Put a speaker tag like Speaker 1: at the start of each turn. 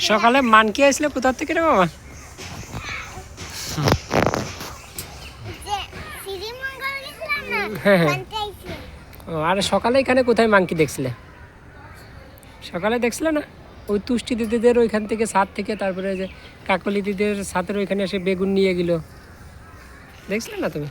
Speaker 1: সকালে মানকি আসলে কোথা থেকে রে বাবা? হ্যাঁ হ্যাঁ। ও আরে সকালে এখানে কোথায় মাংকি দেখছিলে? সকালে দেখছিলে না? ওই তুষ্টি দিদিদের ওইখান থেকে ছাদ থেকে, তারপরে যে কাকলি দিদির ছাদের ওইখানে এসে বেগুন নিয়ে গেল, দেখছিলে না তুমি?